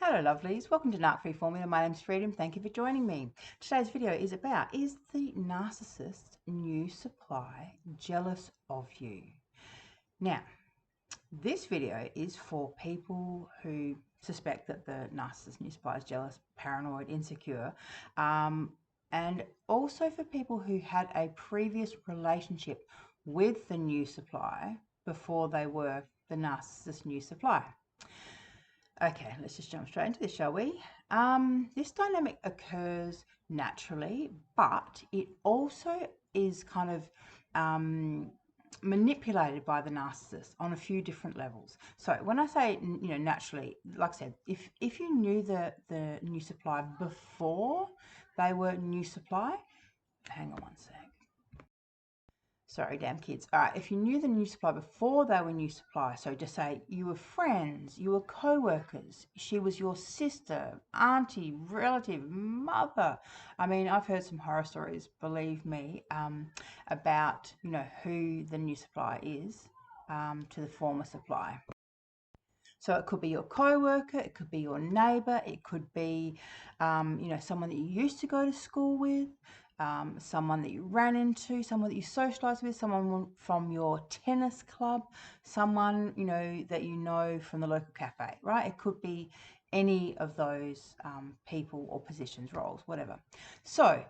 Hello lovelies, welcome to Narc Free Formula. My name's Freedom, thank you for joining me. Today's video is about, is the narcissist new supply jealous of you? Now, this video is for people who suspect that the narcissist new supply is jealous, paranoid, insecure, and also for people who had a previous relationship with the new supply before they were the narcissist new supply. Okay, let's just jump straight into this, shall we? This dynamic occurs naturally, but it also is kind of manipulated by the narcissist on a few different levels. So when I say, naturally, like I said, if you knew the new supply before they were new supply, hang on one sec. Sorry, damn kids. All right, if you knew the new supply before they were new supply, so just say you were friends, you were co-workers, she was your sister, auntie, relative, mother. I mean, I've heard some horror stories, believe me, about, who the new supply is to the former supply. So it could be your co-worker, it could be your neighbor, it could be, someone that you used to go to school with, someone that you ran into, someone that you socialized with, someone from your tennis club, someone, that you know from the local cafe, right? It could be any of those people or positions, roles, whatever. So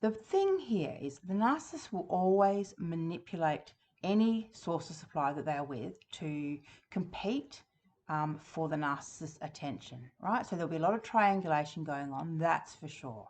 the thing here is the narcissist will always manipulate any source of supply that they are with to compete for the narcissist's attention, right? So there'll be a lot of triangulation going on, that's for sure.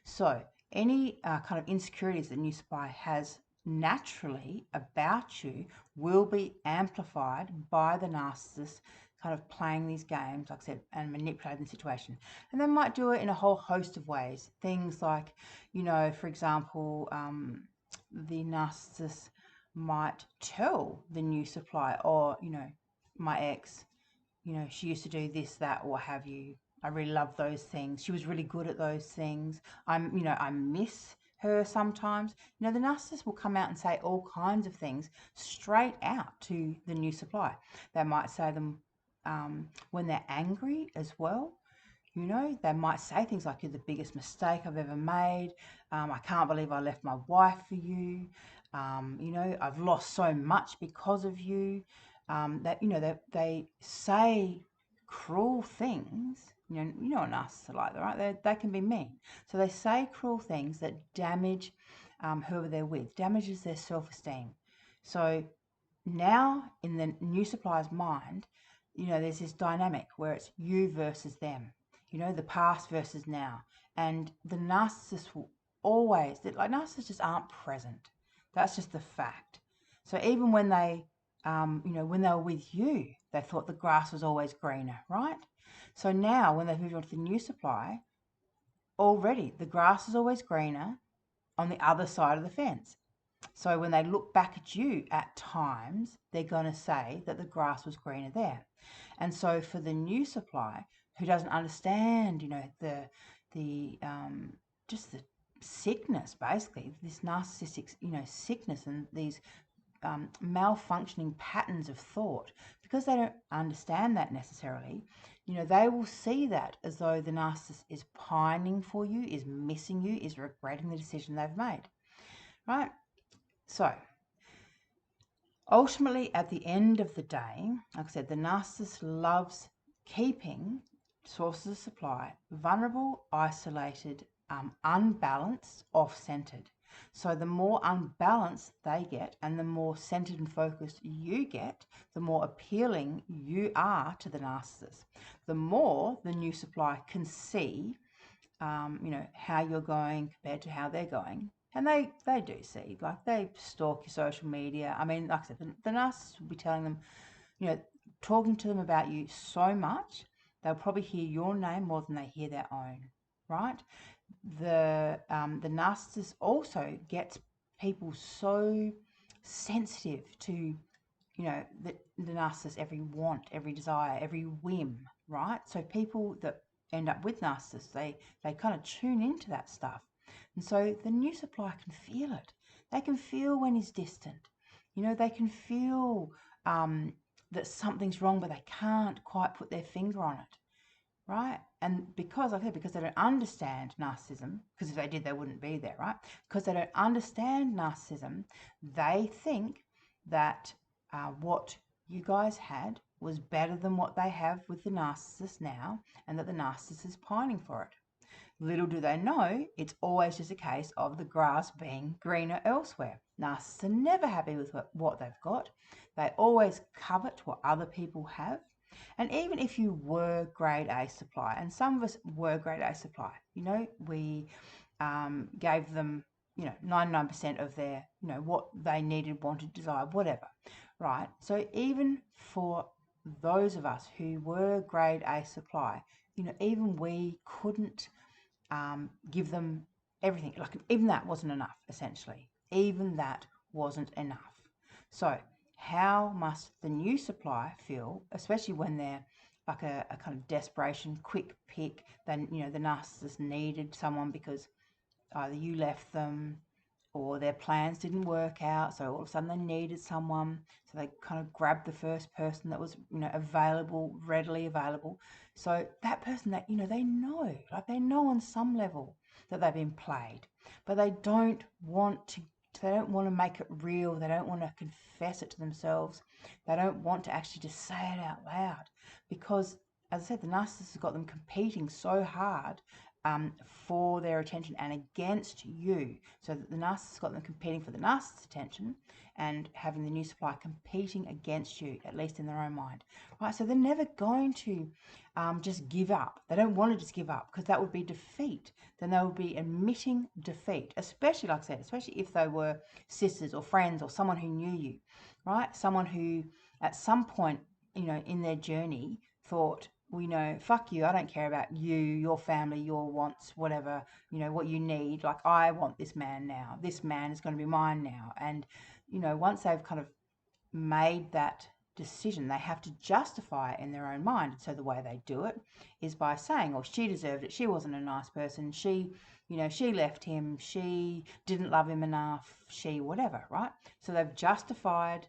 So any kind of insecurities that new supply has naturally about you will be amplified by the narcissist kind of playing these games, like I said, and manipulating the situation. And they might do it in a whole host of ways. Things like, for example, the narcissist might tell the new supply, or, my ex, she used to do this, that, or what have you. I really love those things. She was really good at those things. I miss her sometimes. The narcissist will come out and say all kinds of things straight out to the new supply. They might say them when they're angry as well. They might say things like, you're the biggest mistake I've ever made. I can't believe I left my wife for you. I've lost so much because of you. They say cruel things. You know an narcissists are like that, right? They can be mean. So they say cruel things that damage whoever they're with, damages their self-esteem. So now in the new supplier's mind, there's this dynamic where it's you versus them, the past versus now. And the narcissist will always, like, narcissists just aren't present. That's just the fact. So even when they, when they were with you, they thought the grass was always greener, right? So now when they've moved on to the new supply, already the grass is always greener on the other side of the fence. So when they look back at you at times, they're going to say that the grass was greener there. And so for the new supply, who doesn't understand, the just the sickness, basically, this narcissistic, sickness and these malfunctioning patterns of thought, because they don't understand that necessarily, they will see that as though the narcissist is pining for you, is missing you, is regretting the decision they've made, right? So ultimately, at the end of the day, like I said, the narcissist loves keeping sources of supply vulnerable, isolated, unbalanced, off-centered. So the more unbalanced they get and the more centered and focused you get, the more appealing you are to the narcissist. The more the new supply can see, how you're going compared to how they're going. And they do see, like, they stalk your social media. I mean, like I said, the narcissist will be telling them, talking to them about you so much, they'll probably hear your name more than they hear their own, right? The narcissist also gets people so sensitive to, the narcissist, every want, every desire, every whim, right? So people that end up with narcissists, they kind of tune into that stuff. And so the new supply can feel it. They can feel when he's distant. They can feel that something's wrong, but they can't quite put their finger on it. right? And because, like I said, because they don't understand narcissism, because if they did, they wouldn't be there, right? Because they don't understand narcissism, they think that what you guys had was better than what they have with the narcissist now, and that the narcissist is pining for it. Little do they know, it's always just a case of the grass being greener elsewhere. Narcissists are never happy with what they've got. They always covet what other people have. And even if you were grade A supply, and some of us were grade A supply, we gave them, 99% of their, what they needed, wanted, desired, whatever, right? So even for those of us who were grade A supply, even we couldn't give them everything. Like, even that wasn't enough, essentially. Even that wasn't enough. So how must the new supply feel, especially when they're like a kind of desperation, quick pick? Then, the narcissist needed someone because either you left them or their plans didn't work out, so all of a sudden they needed someone, so they kind of grabbed the first person that was available, readily available. So that person that they know, like they know on some level that they've been played, but they don't want to make it real. They don't want to confess it to themselves. They don't want to actually just say it out loud, because, as I said, the narcissist has got them competing so hard for their attention and against you, so that the narcissist got them competing for the narcissist's attention and having the new supply competing against you, at least in their own mind, right? So they're never going to just give up. They don't want to just give up, because that would be defeat. Then they would be admitting defeat, especially, like I said, especially if they were sisters or friends or someone who knew you, right? Someone who at some point, in their journey thought, well, fuck you, I don't care about you, your family, your wants, whatever, what you need. Like, I want this man now. This man is going to be mine now. And, once they've kind of made that decision, they have to justify it in their own mind. So the way they do it is by saying, oh, she deserved it. She wasn't a nice person. She left him. She didn't love him enough. She whatever, right? So they've justified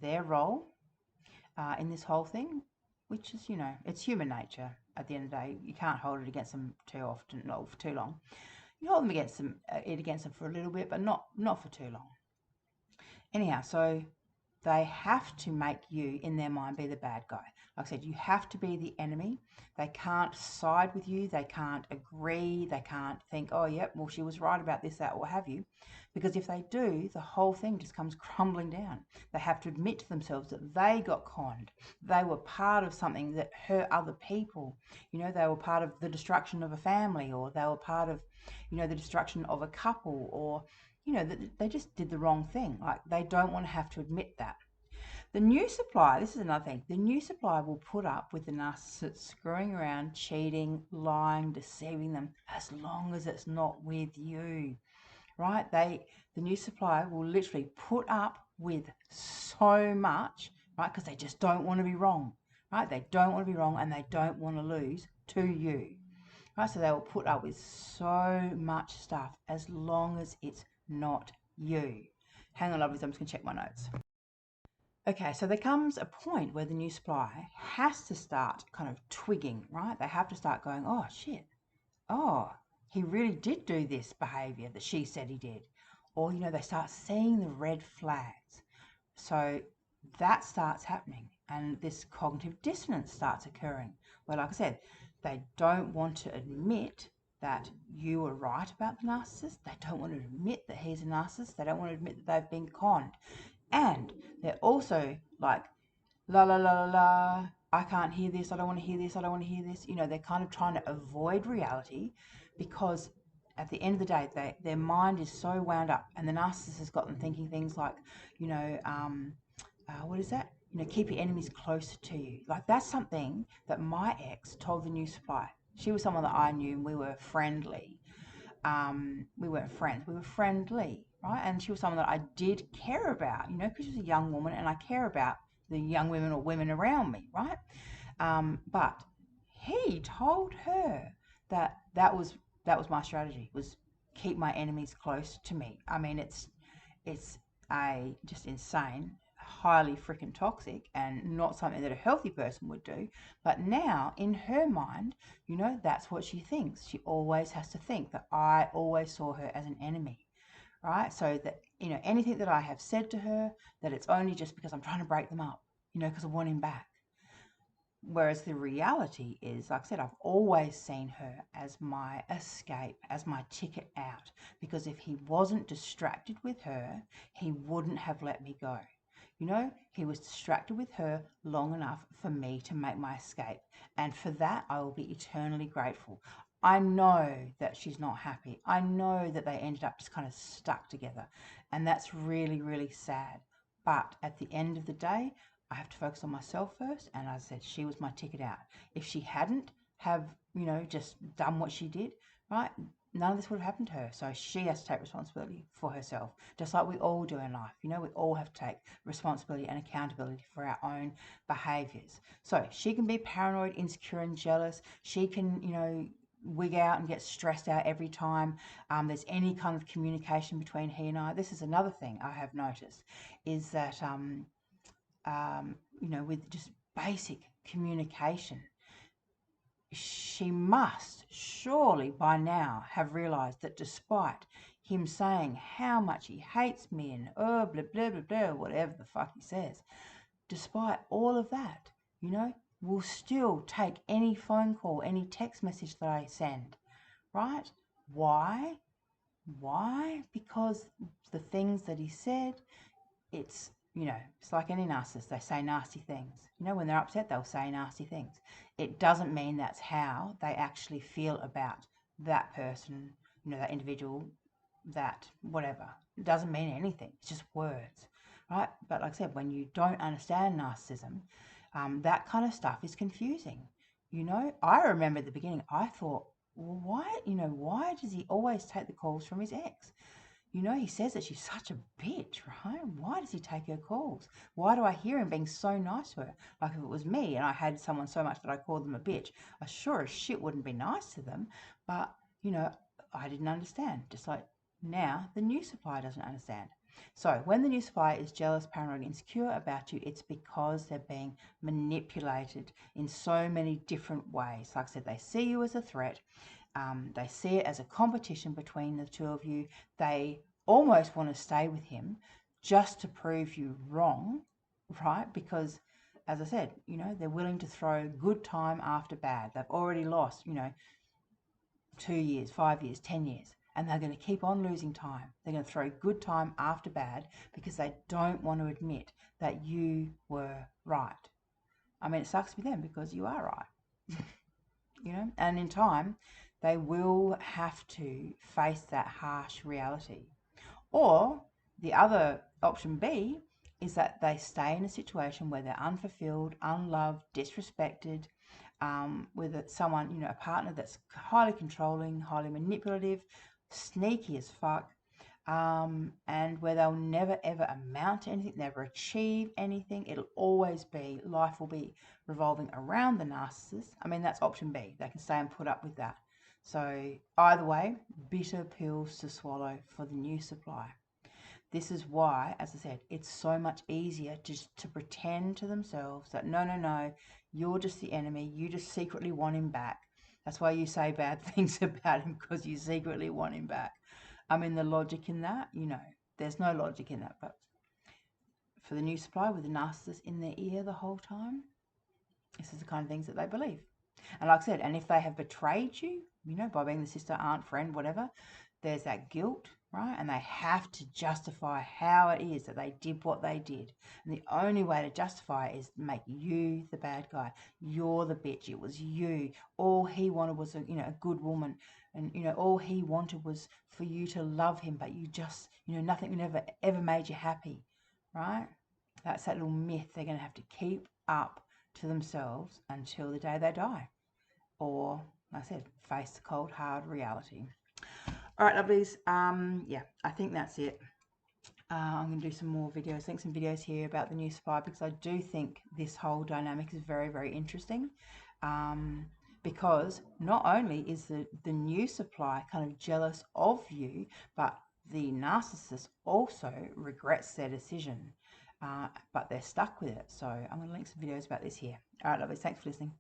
their role in this whole thing, which is, it's human nature. At the end of the day, you can't hold it against them too often, not for too long. You hold them against them, for a little bit, but not for too long. Anyhow, so they have to make you, in their mind, be the bad guy. Like I said, you have to be the enemy. They can't side with you. They can't agree. They can't think, oh, yep, well, she was right about this, that, or what have you. Because if they do, the whole thing just comes crumbling down. They have to admit to themselves that they got conned. They were part of something that hurt other people. They were part of the destruction of a family, or they were part of, the destruction of a couple, or they just did the wrong thing. Like, they don't want to have to admit that. The new supply, this is another thing, the new supply will put up with the narcissist screwing around, cheating, lying, deceiving them, as long as it's not with you, right? The new supply will literally put up with so much, right? Because they just don't want to be wrong, right? They don't want to be wrong, and they don't want to lose to you, right? So they will put up with so much stuff as long as it's not you. Hang on, lovelies, I'm just going to check my notes. Okay, so there comes a point where the new supply has to start kind of twigging, right? They have to start going, oh, shit. Oh, he really did do this behavior that she said he did. Or, they start seeing the red flags. So that starts happening, and this cognitive dissonance starts occurring, where, like I said, they don't want to admit that you were right about the narcissist. They don't want to admit that he's a narcissist. They don't want to admit that they've been conned. And they're also like, la, la, la, la, la, I can't hear this, I don't want to hear this, I don't want to hear this. They're kind of trying to avoid reality, because at the end of the day, their mind is so wound up, and the narcissist has got them thinking things like, what is that? Keep your enemies closer to you. Like, that's something that my ex told the new supply. She was someone that I knew, and we were friendly. We weren't friends, we were friendly, right? And she was someone that I did care about, because she was a young woman, and I care about the young women or women around me, right? But he told her that was my strategy, was keep my enemies close to me. I mean, it's just insane highly freaking toxic and not something that a healthy person would do. But now in her mind, that's what she thinks. She always has to think that I always saw her as an enemy, right? So that, anything that I have said to her, that it's only just because I'm trying to break them up, because I want him back. Whereas the reality is, like I said, I've always seen her as my escape, as my ticket out. Because if he wasn't distracted with her, he wouldn't have let me go. He was distracted with her long enough for me to make my escape. And for that, I will be eternally grateful. I know that she's not happy. I know that they ended up just kind of stuck together. And that's really, really sad. But at the end of the day, I have to focus on myself first. And as I said, she was my ticket out. If she hadn't have, just done what she did, right, none of this would have happened to her. So she has to take responsibility for herself, just like we all do in life. We all have to take responsibility and accountability for our own behaviors. So she can be paranoid, insecure, and jealous. She can, wig out and get stressed out every time there's any kind of communication between he and I. This is another thing I have noticed, is that with just basic communication, she must surely by now have realized that despite him saying how much he hates me and blah, blah, blah, blah, whatever the fuck he says, despite all of that, will still take any phone call, any text message that I send, right? Why? Because the things that he said, it's like any narcissist. They say nasty things. When they're upset, they'll say nasty things. It doesn't mean that's how they actually feel about that person, that individual, that whatever. It doesn't mean anything. It's just words, right? But like I said, when you don't understand narcissism, that kind of stuff is confusing. I remember at the beginning, I thought, well, why does he always take the calls from his ex? He says that she's such a bitch, right? Why does he take her calls? Why do I hear him being so nice to her? Like if it was me and I had someone so much that I called them a bitch, I sure as shit wouldn't be nice to them. But, I didn't understand. Just like now, the new supplier doesn't understand. So when the new supplier is jealous, paranoid, insecure about you, it's because they're being manipulated in so many different ways. Like I said, they see you as a threat. They see it as a competition between the two of you. They almost want to stay with him just to prove you wrong, right? Because, as I said, they're willing to throw good time after bad. They've already lost, 2 years, 5 years, 10 years, and they're going to keep on losing time. They're going to throw good time after bad because they don't want to admit that you were right. I mean, it sucks for them because you are right, and in time, they will have to face that harsh reality. Or the other option B is that they stay in a situation where they're unfulfilled, unloved, disrespected, with someone, a partner that's highly controlling, highly manipulative, sneaky as fuck, and where they'll never ever amount to anything, never achieve anything. It'll always be, life will be revolving around the narcissist. I mean, that's option B. They can stay and put up with that. So either way, bitter pills to swallow for the new supply. This is why, as I said, it's so much easier just to pretend to themselves that no, you're just the enemy. You just secretly want him back. That's why you say bad things about him, because you secretly want him back. I mean, the logic in that, there's no logic in that. But for the new supply with the narcissist in their ear the whole time, this is the kind of things that they believe. And like I said, and if they have betrayed you, by being the sister, aunt, friend, whatever, there's that guilt, right? And they have to justify how it is that they did what they did. And the only way to justify it is to make you the bad guy. You're the bitch. It was you. All he wanted was a good woman. And, all he wanted was for you to love him, but you just, nothing never ever made you happy, right? That's that little myth they're going to have to keep up to themselves until the day they die. Or, like I said, face the cold, hard reality. All right, lovelies. Yeah, I think that's it. I'm going to do some more videos, link some videos here about the new supply, because I do think this whole dynamic is very, very interesting. Because not only is the new supply kind of jealous of you, but the narcissist also regrets their decision. but they're stuck with it. So I'm going to link some videos about this here. All right, lovely. Thanks for listening.